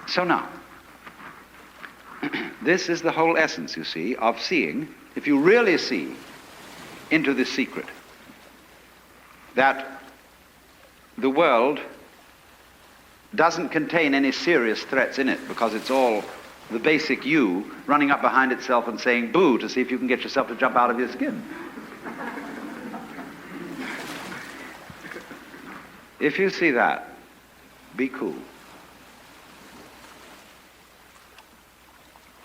So now, this is the whole essence, you see, of seeing, if you really see into this secret, that the world doesn't contain any serious threats in it, because it's all the basic you running up behind itself and saying boo to see if you can get yourself to jump out of your skin. If you see that, be cool.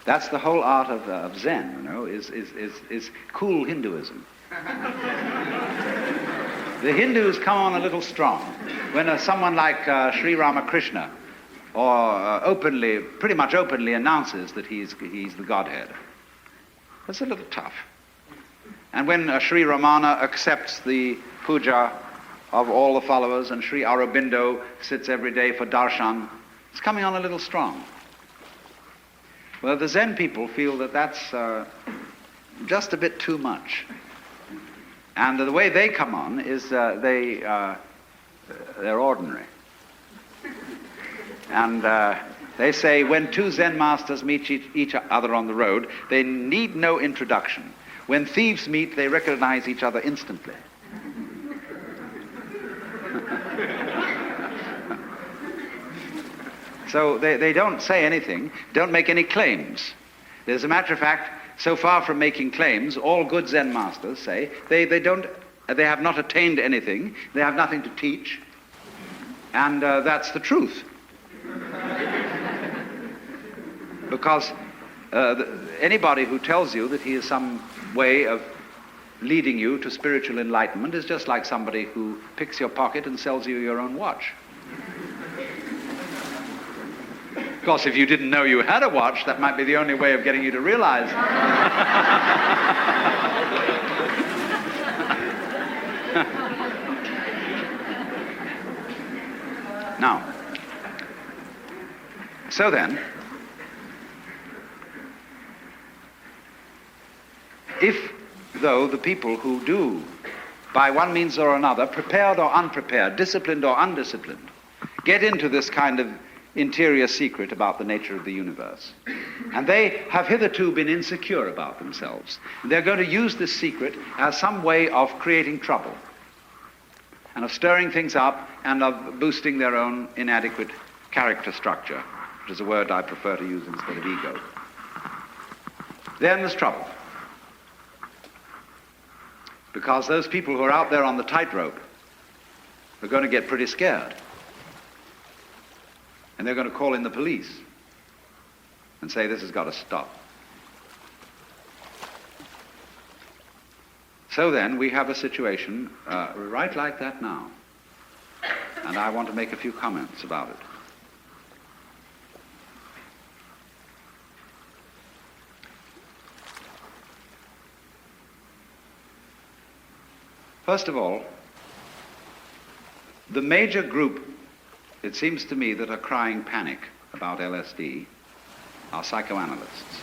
That's the whole art of Zen, you know, is cool Hinduism. The Hindus come on a little strong when someone like Sri Ramakrishna pretty much openly announces that he's the Godhead. That's a little tough. And when Sri Ramana accepts the puja of all the followers and Sri Aurobindo sits every day for darshan, it's coming on a little strong. Well, the Zen people feel that that's just a bit too much. And the way they come on is they're ordinary. And they say when two Zen masters meet each other on the road, they need no introduction. When thieves meet, they recognize each other instantly. So they don't say anything, don't make any claims. As a matter of fact, so far from making claims, all good Zen masters say they have not attained anything, they have nothing to teach, and that's the truth. Because anybody who tells you that he is some way of leading you to spiritual enlightenment is just like somebody who picks your pocket and sells you your own watch. Of course, if you didn't know you had a watch, that might be the only way of getting you to realize. Now, so then, if, though, the people who do, by one means or another, prepared or unprepared, disciplined or undisciplined, get into this kind of interior secret about the nature of the universe, and they have hitherto been insecure about themselves, they're going to use this secret as some way of creating trouble and of stirring things up and of boosting their own inadequate character structure, which is a word I prefer to use instead of ego. Then there's trouble, because those people who are out there on the tightrope are going to get pretty scared. And they're going to call in the police and say, this has got to stop. So then we have a situation right like that now. And I want to make a few comments about it. First of all, the major group, it seems to me, that are crying panic about LSD are psychoanalysts.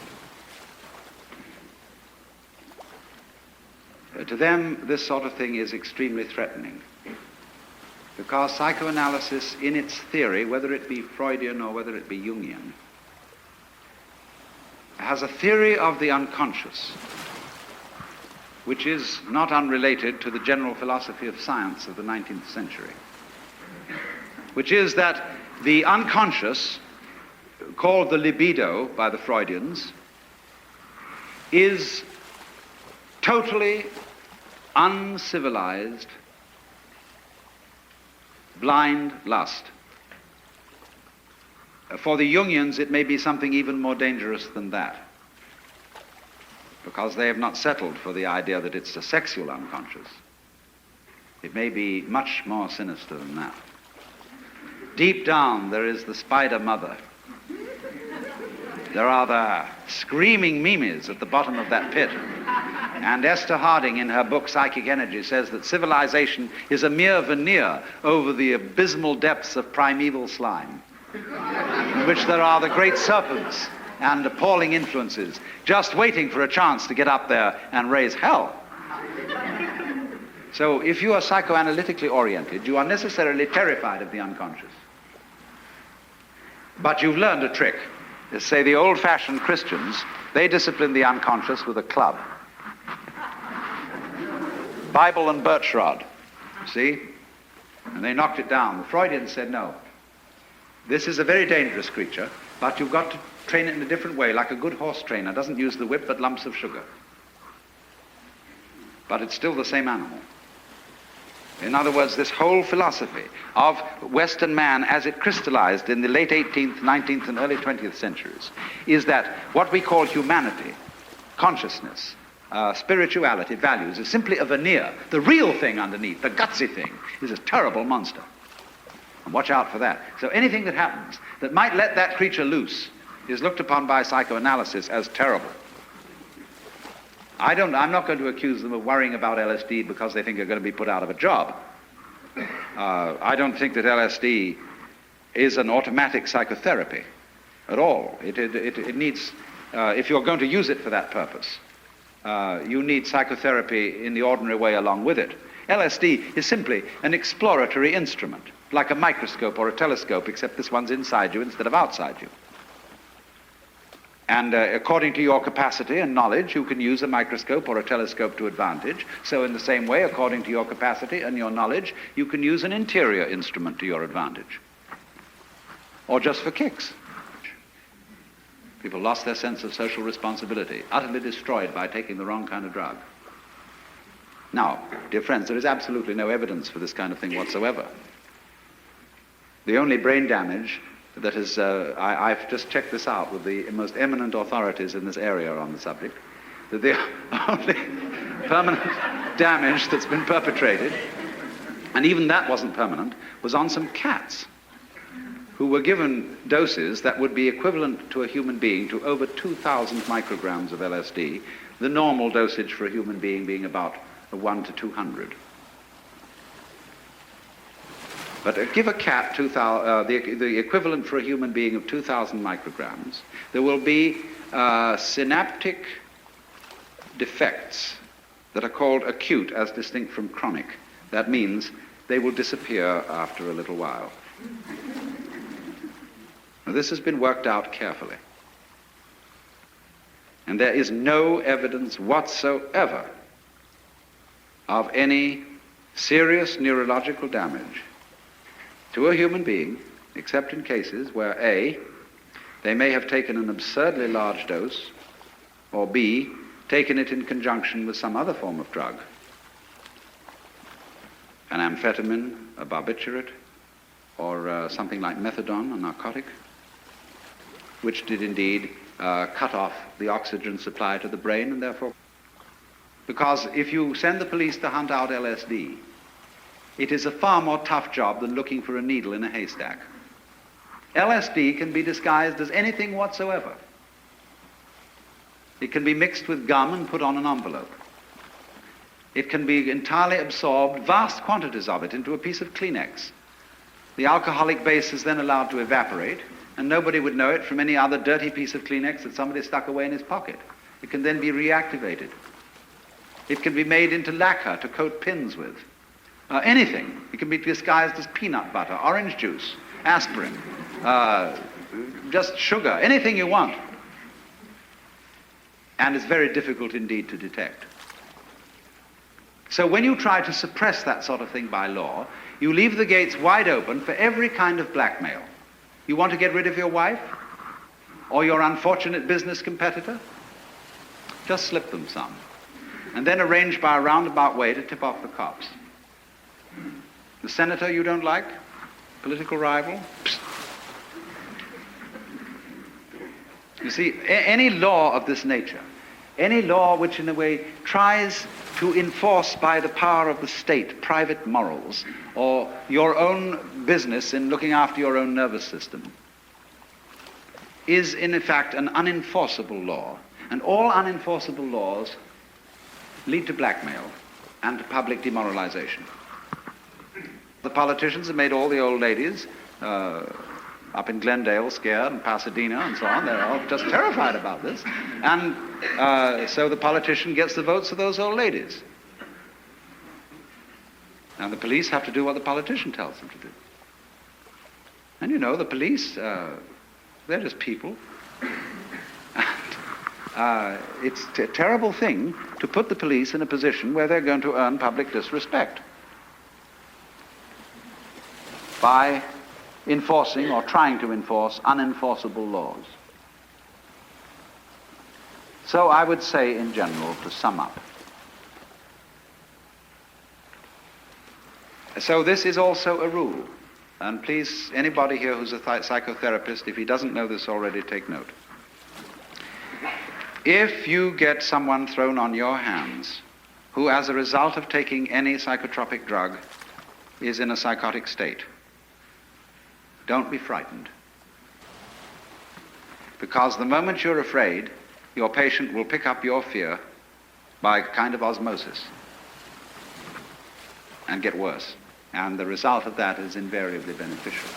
To them, this sort of thing is extremely threatening, because psychoanalysis, in its theory, whether it be Freudian or whether it be Jungian, has a theory of the unconscious, which is not unrelated to the general philosophy of science of the 19th century. Which is that the unconscious, called the libido by the Freudians, is totally uncivilized, blind lust. For the Jungians, it may be something even more dangerous than that, because they have not settled for the idea that it's a sexual unconscious. It may be much more sinister than that. Deep down, there is the spider mother. There are the screaming mimes at the bottom of that pit. And Esther Harding, in her book Psychic Energy, says that civilization is a mere veneer over the abysmal depths of primeval slime, in which there are the great serpents and appalling influences just waiting for a chance to get up there and raise hell. So if you are psychoanalytically oriented, you are necessarily terrified of the unconscious. But you've learned a trick. Say the old-fashioned Christians, they discipline the unconscious with a club. Bible and birch rod, see? And they knocked it down. The Freudians said, no, this is a very dangerous creature, but you've got to train it in a different way, like a good horse trainer doesn't use the whip but lumps of sugar. But it's still the same animal. In other words, this whole philosophy of Western man as it crystallized in the late 18th, 19th, and early 20th centuries is that what we call humanity, consciousness, spirituality, values, is simply a veneer. The real thing underneath, the gutsy thing, is a terrible monster. And watch out for that. So anything that happens that might let that creature loose is looked upon by psychoanalysis as terrible. I'm not going to accuse them of worrying about LSD because they think they're going to be put out of a job. I don't think that LSD is an automatic psychotherapy at all. It needs, if you're going to use it for that purpose, you need psychotherapy in the ordinary way along with it. LSD is simply an exploratory instrument, like a microscope or a telescope, except this one's inside you instead of outside you. And according to your capacity and knowledge, you can use a microscope or a telescope to advantage. So in the same way, according to your capacity and your knowledge, you can use an interior instrument to your advantage. Or just for kicks. People lost their sense of social responsibility, utterly destroyed by taking the wrong kind of drug. Now, dear friends, there is absolutely no evidence for this kind of thing whatsoever. The only brain damage that is, I've just checked this out with the most eminent authorities in this area on the subject, that the only permanent damage that's been perpetrated, and even that wasn't permanent, was on some cats who were given doses that would be equivalent to a human being to over 2,000 micrograms of LSD, the normal dosage for a human being about 1 to 200. But give a cat the equivalent for a human being of 2,000 micrograms, there will be synaptic defects that are called acute as distinct from chronic. That means they will disappear after a little while. Now, this has been worked out carefully. And there is no evidence whatsoever of any serious neurological damage to a human being, except in cases where A, they may have taken an absurdly large dose, or B, taken it in conjunction with some other form of drug, an amphetamine, a barbiturate, or something like methadone, a narcotic, which did indeed cut off the oxygen supply to the brain, and therefore, because if you send the police to hunt out LSD, it is a far more tough job than looking for a needle in a haystack. LSD can be disguised as anything whatsoever. It can be mixed with gum and put on an envelope. It can be entirely absorbed, vast quantities of it, into a piece of Kleenex. The alcoholic base is then allowed to evaporate, and nobody would know it from any other dirty piece of Kleenex that somebody stuck away in his pocket. It can then be reactivated. It can be made into lacquer to coat pins with. Anything. It can be disguised as peanut butter, orange juice, aspirin, just sugar, anything you want. And it's very difficult indeed to detect. So when you try to suppress that sort of thing by law, you leave the gates wide open for every kind of blackmail. You want to get rid of your wife? Or your unfortunate business competitor? Just slip them some. And then arrange by a roundabout way to tip off the cops. The senator you don't like? Political rival? Psst. You see, any law of this nature, any law which in a way tries to enforce by the power of the state private morals or your own business in looking after your own nervous system, is in fact an unenforceable law. And all unenforceable laws lead to blackmail and to public demoralization. The politicians have made all the old ladies up in Glendale scared, and Pasadena and so on. They're all just terrified about this. And so the politician gets the votes of those old ladies. And the police have to do what the politician tells them to do. And you know, the police They're just people. It's a terrible thing to put the police in a position where they're going to earn public disrespect by enforcing or trying to enforce unenforceable laws. So I would say in general, to sum up, so this is also a rule, and please, anybody here who's a psychotherapist, if he doesn't know this already, take note. If you get someone thrown on your hands who, as a result of taking any psychotropic drug, is in a psychotic state, don't be frightened. Because the moment you're afraid, your patient will pick up your fear by a kind of osmosis and get worse. And the result of that is invariably beneficial.